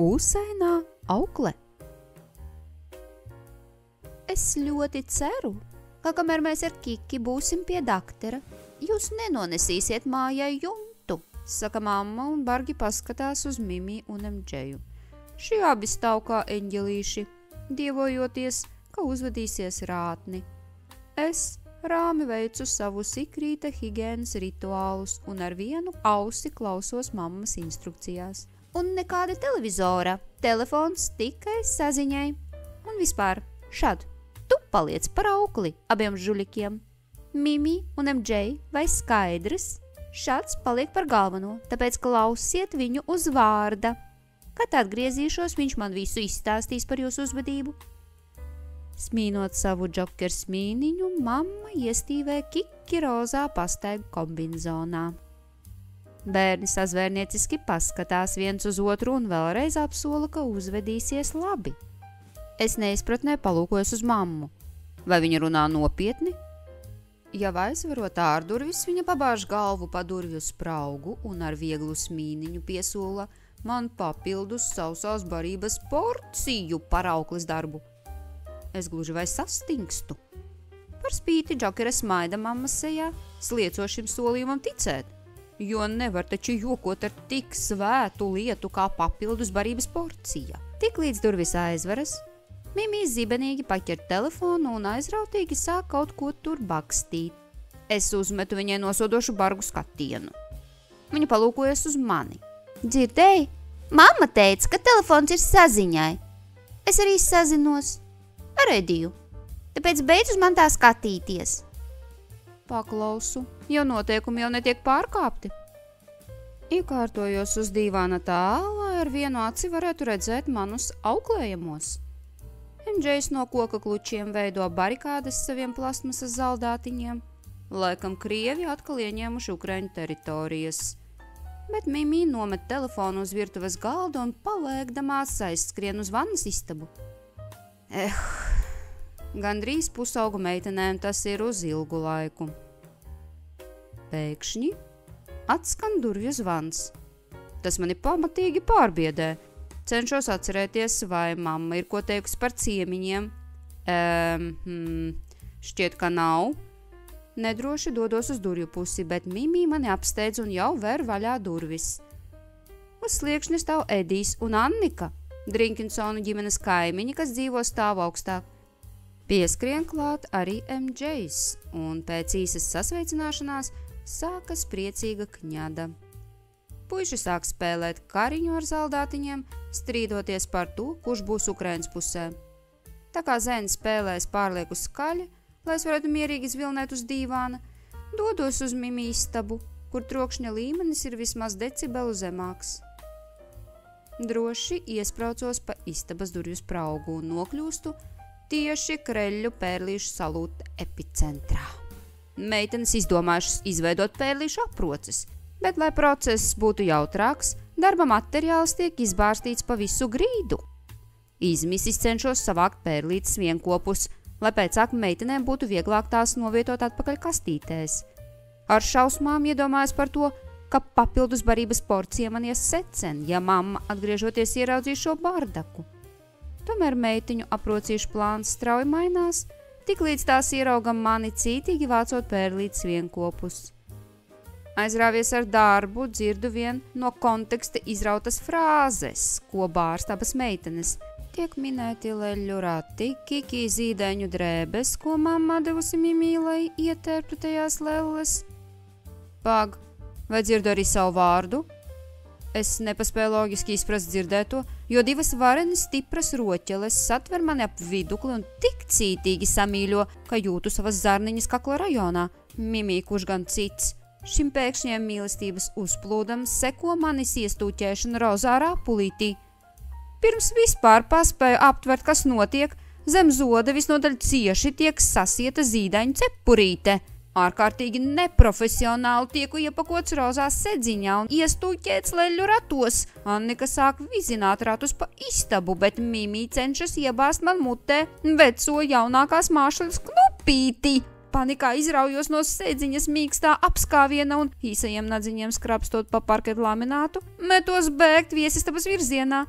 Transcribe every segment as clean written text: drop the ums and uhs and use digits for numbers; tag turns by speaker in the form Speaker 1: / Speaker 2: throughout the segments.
Speaker 1: Ūsainā aukle. Es ļoti ceru, ka kamēr mēs ar Kiki būsim pie daktera, jūs nenonesīsiet mājai jumtu, saka mamma un bargi paskatās uz Mimi un MJu. Šie abi stāv kā eņģelīši, dievojoties, ka uzvedīsies rātni. Es rāmi veicu savus ikrīta higienas rituālus un ar vienu ausi klausos mammas instrukcijās. Un nekāda televizora, telefons tikai saziņai. Un vispār, šad, tu paliec par aukli abiem žuļikiem. Mimi un MJ, vai skaidrs? Šads paliek par galveno, tāpēc klausiet viņu uz vārda. Kad atgriezīšos, viņš man visu izstāstīs par jūsu uzvedību. Smīnot savu džokeru smīniņu, mamma iestīvē Kiki rozā pastaigu kombinzonā. Bērni sazvērnieciski paskatās viens uz otru un vēlreiz apsola, ka uzvedīsies labi. Es neizpratnē palūkojos uz mammu. Vai viņa runā nopietni? Ja aizvarot ārdurvis, viņa pabāž galvu pa durvju spraugu un ar vieglu smīniņu piesola man papildus sausās barības porciju par aukles darbu. Es gluži vai sastingstu. Par spīti džokera smaida mammas sejā, slieco šim solījumam ticēt, jo nevar taču jokot ar tik svētu lietu kā papildus barības porcija. Tik līdz durvis aizveras, Mimi zibenīgi paķer telefonu un aizrautīgi sāk kaut ko tur bakstīt. Es uzmetu viņai nosodošu bargu skatienu. Viņa palūkojas uz mani. Dzirdēji? Mamma teica, ka telefons ir saziņai. Es arī sazinos ar Ediju, tāpēc beidz uz man tā skatīties. Paklausu, jo noteikumi jau netiek pārkāpti. Iekārtojos uz dīvāna tā, lai ar vienu aci varētu redzēt manus auklējamos. MJs no koka klučiem veido barikādes saviem plasmasas zaldātiņiem. Laikam krievi atkal ieņēmuši Ukraiņu teritorijas. Bet Mimi nomet telefonu uz virtuves galda un paliekdamās aizskrien uz vannas istabu. Gandrīz pusaugu meitenēm tas ir uz ilgu laiku. Pēkšņi atskan durvju zvans. Tas mani pamatīgi pārbiedē. Cenšos atcerēties, vai mamma ir ko teikusi par ciemiņiem. Šķiet, ka nav. Nedroši dodos uz durvju pusi, bet Mimi mani apsteidz un jau ver vaļā durvis. Uz sliekšņa stāv Edijs un Annika, Drinkinsonu ģimenes kaimiņi, kas dzīvo stāv augstāk. Pieskrien klāt arī MJs, un pēc īsas sasveicināšanās sākas priecīga kņada. Puiši sāk spēlēt kariņu ar zaldātiņiem, strīdoties par to, kurš būs Ukrainas pusē. Tā kā zēni spēlēs pārlieku skaļi, lai es varētu mierīgi zvilnēt uz dīvāna, dodos uz Mimi istabu, kur trokšņa līmenis ir vismaz decibelu zemāks. Droši iespraucos pa istabas durvju spraugu un nokļūstu tieši Kreļļu pērlīšu salūta epicentrā. Meitenes izdomājušas izveidot pērlīšu aproces, bet, lai process būtu jautrāks, darba materiāls tiek izbārstīts pa visu grīdu. Izmisis cenšos savākt pērlītes vienkopus, lai pēcāk meitenēm būtu vieglāk tās novietot atpakaļ kastītēs. Ar šausmām iedomājos par to, ka papildus barības porcija man ies secen, ja mamma atgriežoties ieraudzīs šo bardaku. Tomēr meitiņu aprocīšu plāns strauji mainās, tik līdz tās ieraugam mani cītīgi vācot pērlītes vienkopus. Aizrāvies ar darbu, dzirdu vien no konteksta izrautas frāzes, ko bārst abas meitenes. Tiek minēti leļu rati, Kiki zīdaiņu drēbes, ko mamma devusi Mimi, lai ietērptu tajās lelles. Pag, vai dzirdu arī savu vārdu? Es nepaspēju loģiski izprast dzirdēto, jo divas varenas stipras roķeles satver mani ap vidukli un tik cītīgi samīļo, ka jūtu savas zarniņas kakla rajonā. Mimi, kurš gan cits. Šim pēkšņiem mīlestības uzplūdam seko manis iestūķēšana rozā rāpulītī. Pirms vispār paspēju aptvert, kas notiek, zem zoda visnotaļ cieši tiek sasieta zīdaiņu cepurīte. Ārkārtīgi neprofesionāli tieku iepakots rozā sedziņā un iestūķēts leļu ratos. Annika sāk vizināt ratus pa istabu, bet Mimi cenšas iebāzt man mutē veco jaunākās māšļas knupīti. Panikā izraujos no sēdziņas mīkstā apskāviena un īsajiem nadziņiem skrapstot pa parketu laminātu, metos bēgt viesistabas virzienā.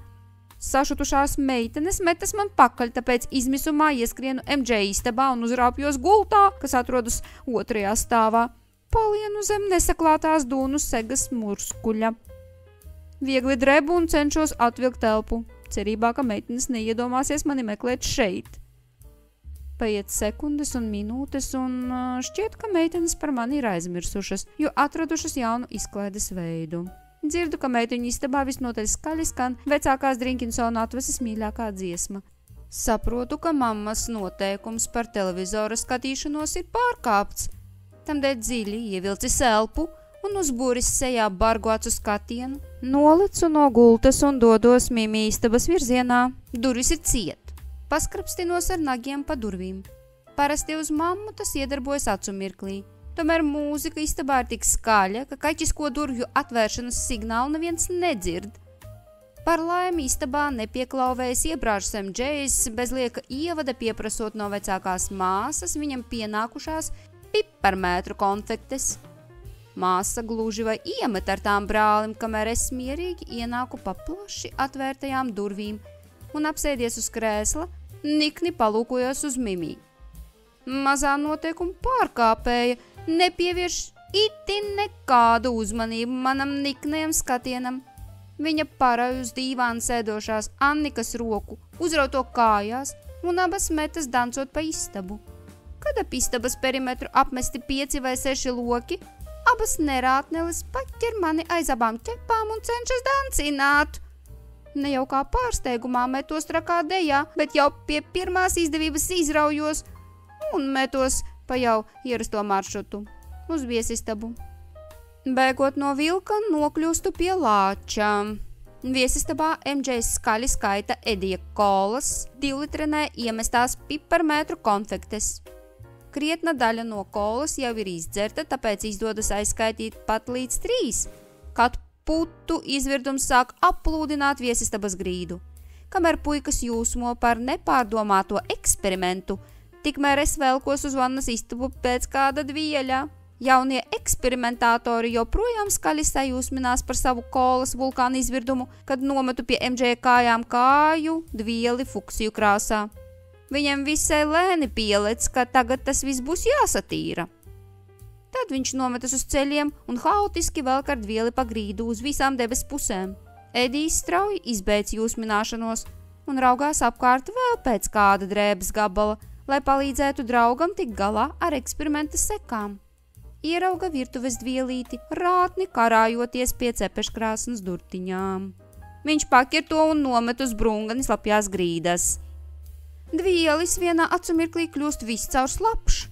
Speaker 1: Sašutušās meitenes metas man pakaļ, tāpēc izmisumā ieskrienu MJ istabā un uzrāpjos gultā, kas atrodas 2. stāvā. Palienu zem nesaklātās dūnu segas murskuļa. Viegli drebu un cenšos atvilkt elpu, cerībā, ka meitenes neiedomāsies mani meklēt šeit. Paiet sekundes un minūtes, un šķiet, ka meitenes par mani ir aizmirsušas, jo atradušas jaunu izklaides veidu. Dzirdu, ka meiteņu istabā visnotaļ skaļi skan vecākās Drinkinsona atvases mīļākā dziesma. Saprotu, ka mammas noteikums par televizora skatīšanos ir pārkāpts. Tamdēļ dziļi ievilcis elpu un uzbūris sejā bargu acu skatienu, nolicu no gultas un dodos Mimi istabas virzienā. Durvis ir ciet. Paskrapstinos ar nagiem pa durvīm. Parasti uz mammu tas iedarbojas acu mirklī. Tomēr mūzika istabā ir tik skaļa, ka kaķisko durvju atvēršanas signālu neviens nedzird. Par laimi istabā nepieklauvējas iebrāžas MJs bez lieka ievada pieprasot no vecākās māsas viņam pienākušās piparmētru konfektes. Māsa gluži vai iemet ar tām brālim, kamēr es mierīgi ienāku pa plaši atvērtajām durvīm un apsēdies uz krēsla, nikni palūkojos uz Mimi. Mazā noteikuma pārkāpēja nepievieš itin nekādu uzmanību manam niknajam skatienam. Viņa parauj uz dīvāna sēdošās Annikas roku, uzrauto kājās un abas metas dancot pa istabu. Kad ap istabas perimetru apmesti 5 vai 6 loki, abas nerātneles paķer mani aiz abām ķepām un cenšas dancināt. Ne jau kā pārsteigumā metos trakā dejā, bet jau pie pirmās izdevības izraujos un metos pa jau ierasto maršrutu uz viesistabu. Bēgot no vilka, nokļūstu pie lāča. Viesistabā MJs skaļi skaita Edija kolas 2-litrenē iemestās piparmētru konfektes. Krietna daļa no kolas jau ir izdzerta, tāpēc izdodas aizskaitīt pat līdz 3, kad putu izvirdums sāk aplūdināt viesistabas grīdu. Kamēr puikas jūsmo par nepārdomāto eksperimentu, tikmēr es velkos uz vannas istabu pēc kāda dvieļa. Jaunie eksperimentatori joprojām skaļi sajūsminās par savu kolas vulkānu izvirdumu, kad nometu pie MJ kājām kāju dvieli fuksiju krāsā. Viņam visai lēni pielec, ka tagad tas viss būs jāsatīra. Tad viņš nometas uz ceļiem un haotiski velk ar dvieli pa grīdu uz visām debes pusēm. Edijs strauji izbeidz jūsmināšanos un raugās apkārt vēl pēc kāda drēbes gabala, lai palīdzētu draugam tikt galā ar eksperimenta sekām. Ierauga virtuves dvielīti, rātni karājoties pie cepeškrāsnes durtiņām. Viņš pakir to un nomet uz brungani slapjās grīdas. Dvielis vienā acumirklī kļūst viscaur slapšs.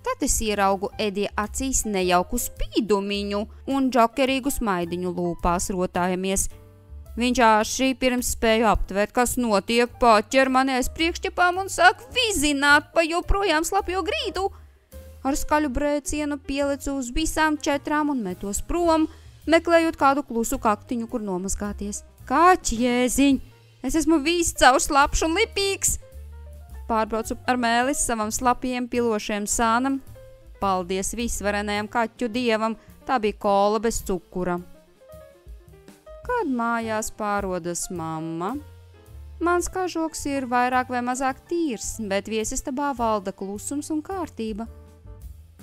Speaker 1: Tad es ieraugu Edija acīs nejauku spīdumiņu un džokerīgu smaidiņu lūpās rotājamies. Viņš āši pirms spēju aptvert, kas notiek, paķer mani aiz priekšķepām un sāk vizināt pa joprojām slapjo grīdu. Ar skaļu brēcienu pielecu uz visām 4 un metos prom, meklējot kādu klusu kaktiņu, kur nomazgāties. Kaķi jēziņ! Es esmu viscaur slapšs un lipīgs! Pārbraucu ar mēlis savam slapjiem pilošiem sānam. Paldies visvarenajam kaķu dievam, tā bija kola bez cukura. Kad mājās pārodas mamma, mans kažoks ir vairāk vai mazāk tīrs, bet viesistabā valda klusums un kārtība.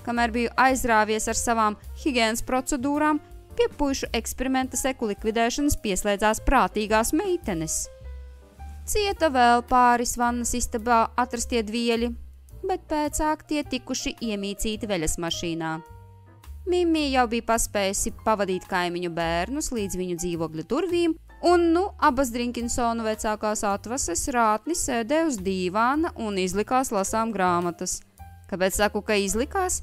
Speaker 1: Kamēr biju aizrāvies ar savām higienas procedūrām, pie puišu eksperimenta seku likvidēšanas pieslēdzās prātīgās meitenes. Cieta vēl pāris vannas istabā atrastie dvieļi, bet pēcāk tie tikuši iemīcīti veļas mašīnā. Mimi jau bija paspējusi pavadīt kaimiņu bērnus līdz viņu dzīvokļa durvīm, un abas Drinkinsonu vecākās atvases rātni sēdē uz dīvāna un izlikās lasām grāmatas. Kāpēc saku, ka izlikās?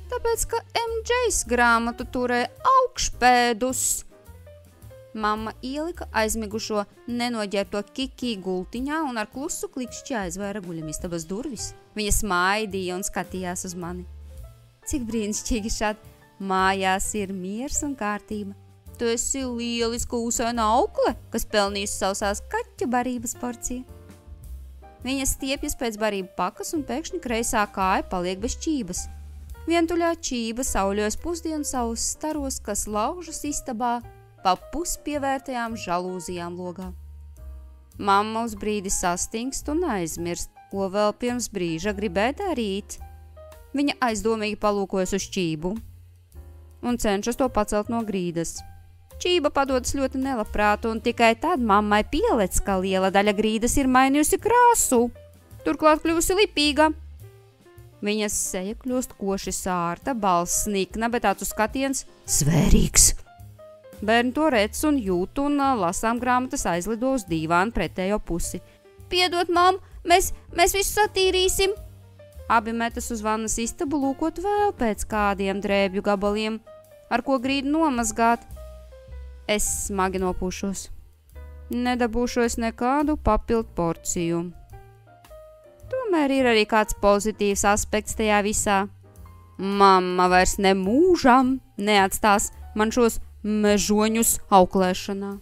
Speaker 1: Tāpēc, ka MJs grāmatu turēja augšpēdus. Mamma ielika aizmigušo nenoģērto Kiki gultiņā un ar klusu klikšķi aizvēra guļamistabas durvis. Viņa smaidīja un skatījās uz mani. Cik brīnišķīgi šādi! Mājās ir miers un kārtība. Tu esi lieliska ūsaina aukle, kas pelnījusi sausās kaķu barības porciju. Viņa stiepjas pēc barību pakas un pēkšņi kreisā kāja paliek bez čības. Vientuļā čība sauļojas pusdienu savus staros, kas laužas istabā pa puspievērtajām žalūzijām logā. Mamma uz brīdi sastingst un aizmirst, ko vēl pirms brīža gribēja darīt. Viņa aizdomīgi palūkojas uz Čību un cenšas to pacelt no grīdas. Čība padodas ļoti nelabprāt, un tikai tad mammai pielec, ka liela daļa grīdas ir mainījusi krāsu, turklāt kļuvusi lipīga. Viņas seja kļūst koši sārta, balss nikna, bet acu skatiens svērīgs. Bērni to redz un jūt, un lasām grāmatas aizlido uz dīvānu pretējo pusi. Piedod, mam, mēs visu satīrīsim. Abi metas uz vannas istabu lūkot vēl pēc kādiem drēbju gabaliem, ar ko grīdu nomazgāt. Es smagi nopūšos. Nedabūšu es nekādu papildu porciju. Tomēr ir arī kāds pozitīvs aspekts tajā visā. Mamma vairs nemūžam neatstās man šos mežoņus auklēšanā.